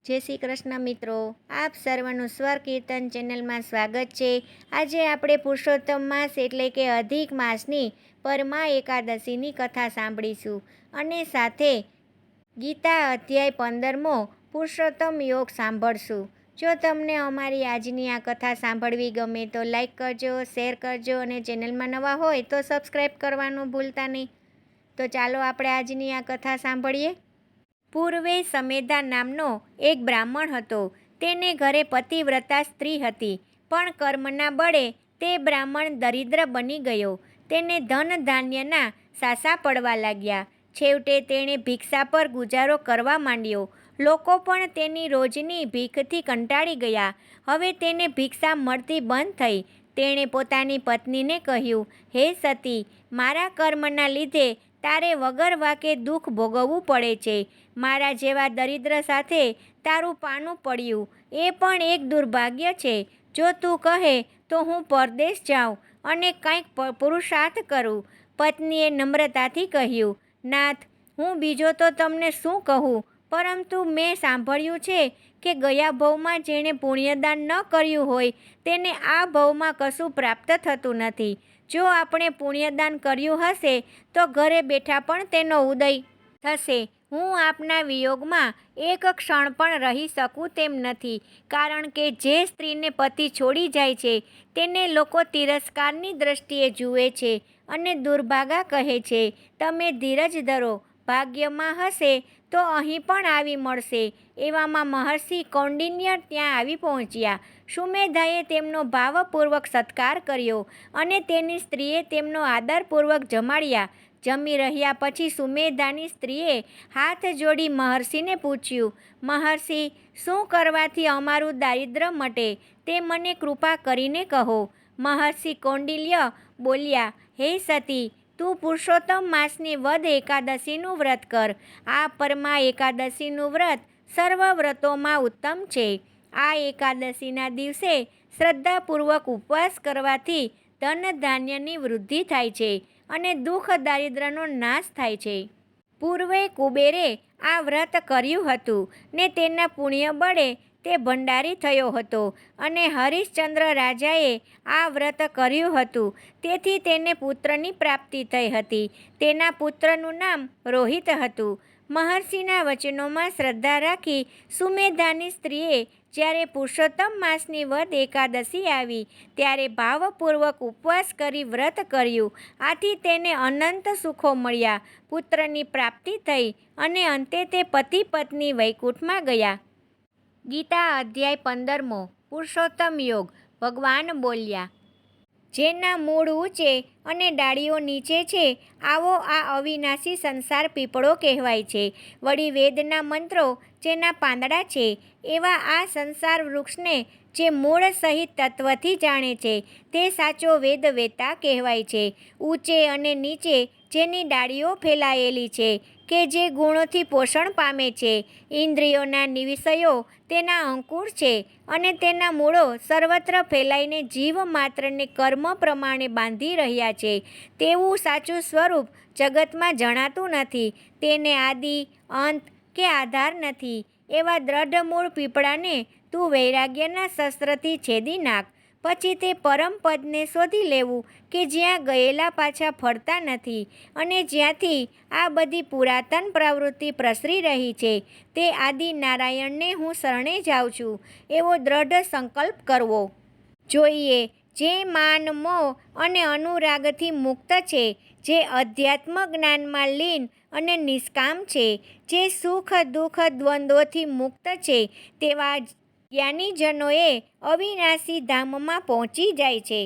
જય શ્રી કૃષ્ણ મિત્રો, આપ સર્વનું સ્વર કીર્તન ચેનલમાં સ્વાગત છે। આજે આપણે પુરુષોત્તમ માસ એટલે કે અધિક માસની પરમા એકાદશીની કથા સાંભળીશું અને સાથે ગીતા અધ્યાય 15મો પુરુષોત્તમ યોગ સાંભળશું। જો તમને અમારી આજની આ કથા સાંભળવી ગમે તો લાઈક કરજો, શેર કરજો અને ચેનલમાં નવા હોય તો સબસ્ક્રાઈબ કરવાનું ભૂલતા નહીં। તો ચાલો આપણે આજની આ કથા સાંભળીએ। પૂર્વે સમેધા નામનો એક બ્રાહ્મણ હતો। તેને ઘરે પતિવ્રતા સ્ત્રી હતી, પણ કર્મના બળે તે બ્રાહ્મણ દરિદ્ર બની ગયો। તેને ધન ધાન્યના સાસા પડવા લાગ્યા। છેવટે તેણે ભિક્ષા પર ગુજારો કરવા માંડ્યો। લોકો પણ તેની રોજની ભીખથી કંટાળી ગયા। હવે તેને ભિક્ષા મળતી બંધ થઈ। તેણે પોતાની પત્નીને કહ્યું, હે સતી, મારા કર્મના લીધે તારે વગર વાકે દુઃખ ભોગવવું પડે છે। મારા જેવા દરિદ્ર સાથે તારું પાનું પડ્યું એ પણ એક દુર્ભાગ્ય છે। જો તું કહે તો હું પરદેશ જાઉં અને કંઈક પુરુષાર્થ કરું। પત્નીએ નમ્રતાથી કહ્યું, નાથ, હું બીજો તો તમને શું કહું, પરંતુ મેં સાંભળ્યું છે કે ગયા ભવમાં જેણે પુણ્યદાન ન કર્યું હોય તેને આ ભવમાં કશું પ્રાપ્ત થતું નથી। જો આપણે પુણ્યદાન કર્યું હશે તો ઘરે બેઠા પણ તેનો ઉદય થશે। હું આપના વિયોગમાં એક ક્ષણ પણ રહી શકું તેમ નથી, કારણ કે જે સ્ત્રીને પતિ છોડી જાય છે તેને લોકો તિરસ્કારની દ્રષ્ટિએ જુએ છે અને દુર્ભાગા કહે છે। તમે ધીરજ ધરો, ભાગ્યમાં હશે તો અહીં પણ આવી મળશે। એવામાં મહર્ષિ કૌંડિન્ય ત્યાં આવી પહોંચ્યા। સુમેધાએ તેમનો ભાવપૂર્વક સત્કાર કર્યો અને તેની સ્ત્રીએ તેમનો આદરપૂર્વક જમાડ્યા। જમી રહ્યા પછી સુમેધાની સ્ત્રીએ હાથ જોડી મહર્ષિને પૂછ્યું, મહર્ષિ, શું કરવાથી અમારું દારિદ્ર્ય મટે તે મને કૃપા કરીને કહો। મહર્ષિ કૌંડિલ્ય બોલ્યા, હે સતી, તું પુરુષોત્તમ માસની વદ એકાદશીનું વ્રત કર। આ પરમા એકાદશીનું વ્રત સર્વ વ્રતોમાં ઉત્તમ છે। આ એકાદશીના દિવસે શ્રદ્ધાપૂર્વક ઉપવાસ કરવાથી ધન ધાન્યની વૃદ્ધિ થાય છે અને દુઃખ દારિદ્ર્યનો નાશ થાય છે। પૂર્વે કુબેરે આ વ્રત કર્યું હતું ને તેના પુણ્ય બળે તે ભંડારી થયો હતો અને હરિશ્ચંદ્ર રાજાએ આ વ્રત કર્યું હતું, તેથી તેને પુત્રની પ્રાપ્તિ થઈ હતી। તેના પુત્રનું નામ રોહિત હતું। મહર્ષિના વચનોમાં શ્રદ્ધા રાખી સુમેધાની સ્ત્રીએ જ્યારે પુરુષોત્તમ માસની વદ એકાદશી આવી ત્યારે ભાવપૂર્વક ઉપવાસ કરી વ્રત કર્યું। આથી તેને અનંત સુખો મળ્યા, પુત્રની પ્રાપ્તિ થઈ અને અંતે તે પતિ પત્ની વૈકુંઠમાં ગયા। ગીતા અધ્યાય 15મો પુરુષોત્તમ યોગ। ભગવાન બોલ્યા, જેના મૂળ ઊંચે અને ડાળીઓ નીચે છે આવો આ અવિનાશી સંસાર પીપળો કહેવાય છે। વળી વેદના મંત્રો જેના પાંદડા છે એવા આ સંસાર વૃક્ષને જે મૂળ સહિત તત્વથી જાણે છે તે સાચો વેદવેત્તા કહેવાય છે। ઊંચે અને નીચે જેની ડાળીઓ ફેલાયેલી છે કે જે ગુણોથી પોષણ પામે છે, ઇન્દ્રિયોના વિષયો તેના અંકુર છે અને તેના મૂળો સર્વત્ર ફેલાઈને જીવ માત્રને કર્મ પ્રમાણે બાંધી રહ્યા છે, તેવું સાચું સ્વરૂપ જગતમાં જણાતું નથી। તેને આદિ, અંત કે આધાર નથી। એવા દ્રઢ મૂળ પીપળાને તું વૈરાગ્યના શસ્ત્રથી છેદી નાખ, પછી તે પરમ પદને શોધી લેવું કે જ્યાં ગયેલા પાછા ફરતા નથી અને જ્યાંથી આ બધી પુરાતન પ્રવૃત્તિ પ્રસરી રહી છે તે આદિ નારાયણને હું શરણે જાઉં છું એવો દ્રઢ સંકલ્પ કરવો જોઈએ। જે માન, મોહ અને અનુરાગથી મુક્ત છે, જે અધ્યાત્મ જ્ઞાનમાં લીન અને નિષ્કામ છે, જે સુખ દુઃખ દ્વંદ્વોથી મુક્ત છે, તેવા જ્ઞાનીજનોએ અવિનાશી ધામમાં પહોંચી જાય છે।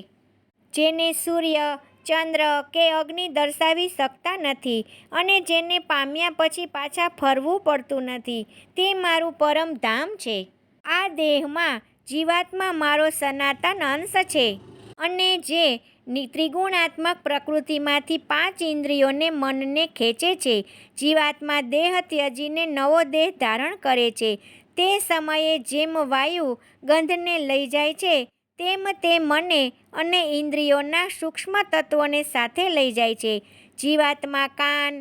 જેને સૂર્ય, ચંદ્ર કે અગ્નિ દર્શાવી શકતા નથી અને જેને પામ્યા પછી પાછા ફરવું પડતું નથી, તે મારું પરમ ધામ છે। આ દેહમાં જીવાત્મા મારો સનાતન અંશ છે અને જે ત્રિગુણાત્મક પ્રકૃતિમાંથી 5 ઇન્દ્રિયોને મનને ખેંચે છે। જીવાત્મા દેહ ત્યજીને નવો દેહ ધારણ કરે છે। તે સમયે જેમ વાયુ ગંધને લઈ જાય છે તેમ તે મને અને ઇન્દ્રિયોના સૂક્ષ્મ તત્વોને સાથે લઈ જાય છે। જીવાત્મા કાન,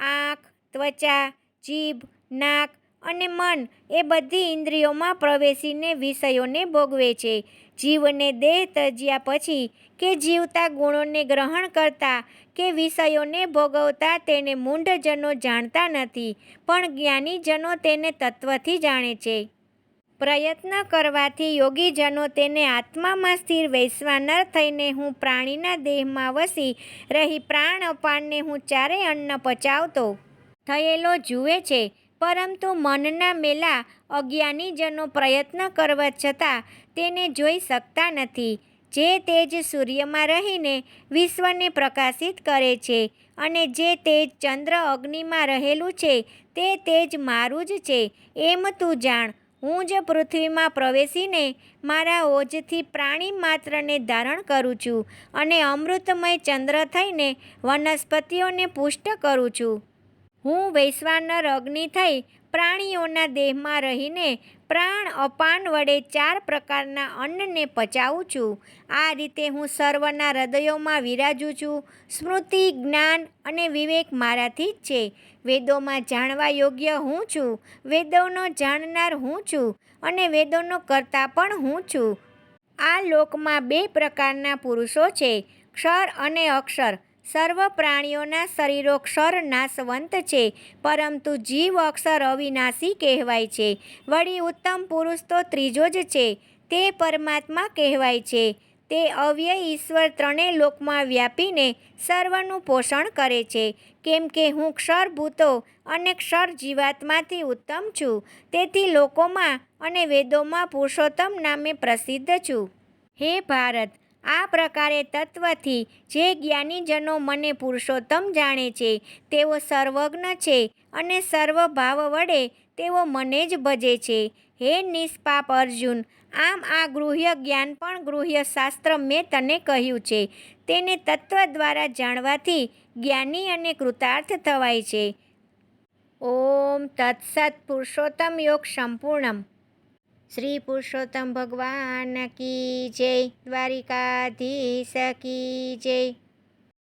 આંખ, ત્વચા, જીભ, નાક અને મન એ બધી ઇન્દ્રિયોમાં પ્રવેશીને વિષયોને ભોગવે છે. જીવને દેહ ત્યજ્યા પછી કે જીવતા ગુણોને ગ્રહણ કરતા કે વિષયોને ભોગવતા તેને મૂઢજનો જાણતા નથી, પણ જ્ઞાનીજનો તેને તત્વથી જાણે છે. પ્રયત્ન કરવાથી યોગીજનો તેને આત્મામાં સ્થિર વૈશ્વાનર થઈને હું પ્રાણીના દેહમાં વસી રહી પ્રાણ અપાનને હું ચારે અન્ન પચાવતો થયેલો જુએ છે. પરંતુ મનના મેલા અજ્ઞાનીજનો પ્રયત્ન કરવા છતાં તેને જોઈ શકતા નથી. જે તેજ સૂર્યમાં રહીને વિશ્વને પ્રકાશિત કરે છે અને જે તેજ ચંદ્ર અગ્નિમાં રહેલું છે તે તેજ મારું જ છે એમ તું જાણ. હું જ પૃથ્વીમાં પ્રવેશીને મારા ઓજથી પ્રાણી માત્રને ધારણ કરું છું અને અમૃતમય ચંદ્ર થઈને વનસ્પતિઓને પુષ્ટ કરું છું. હું વૈશ્વાનર અગ્નિ થઈ પ્રાણીઓના દેહમાં રહીને પ્રાણ અપાન વડે 4 પ્રકારના અન્નને પચાવું છું. આ રીતે હું સર્વના હૃદયોમાં વિરાજું છું. સ્મૃતિ, જ્ઞાન અને વિવેક મારાથી જ છે. વેદોમાં જાણવા યોગ્ય હું છું. વેદોનો જાણનાર હું છું અને વેદોનો કર્તા પણ હું છું. આ લોકમાં 2 પ્રકારના પુરુષો છે, ક્ષર અને અક્ષર. સર્વ પ્રાણીઓના શરીરો ક્ષર નાશવંત છે, પરંતુ જીવ અક્ષર અવિનાશી કહેવાય છે. વળી ઉત્તમ પુરુષ તો ત્રીજો જ છે, તે પરમાત્મા કહેવાય છે. તે અવ્યય ઈશ્વર ત્રણેય લોકમાં વ્યાપીને સર્વનું પોષણ કરે છે. કેમ કે હું ક્ષરભૂતો અને ક્ષર જીવાત્માથી ઉત્તમ છું, તેથી લોકોમાં અને વેદોમાં પુરુષોત્તમ નામે પ્રસિદ્ધ છું. હે ભારત, આ પ્રકારે તત્વથી જે જ્ઞાનીજનો મને પુરુષોત્તમ જાણે છે તેઓ સર્વજ્ઞ છે અને સર્વ ભાવ વડે તેઓ મને જ ભજે છે. હે નિષ્પાપ અર્જુન, આમ આ ગૃહ્ય જ્ઞાન પણ ગૃહ્ય શાસ્ત્ર મેં તને કહ્યું છે. તેને તત્વ દ્વારા જાણવાથી જ્ઞાની અને કૃતાર્થ થવાય છે. ઓમ તત્સત. પુરુષોત્તમ યોગ સંપૂર્ણમ. શ્રી પુરુષોત્તમ ભગવાન કી જય. દ્વારિકાધીશ કી જય.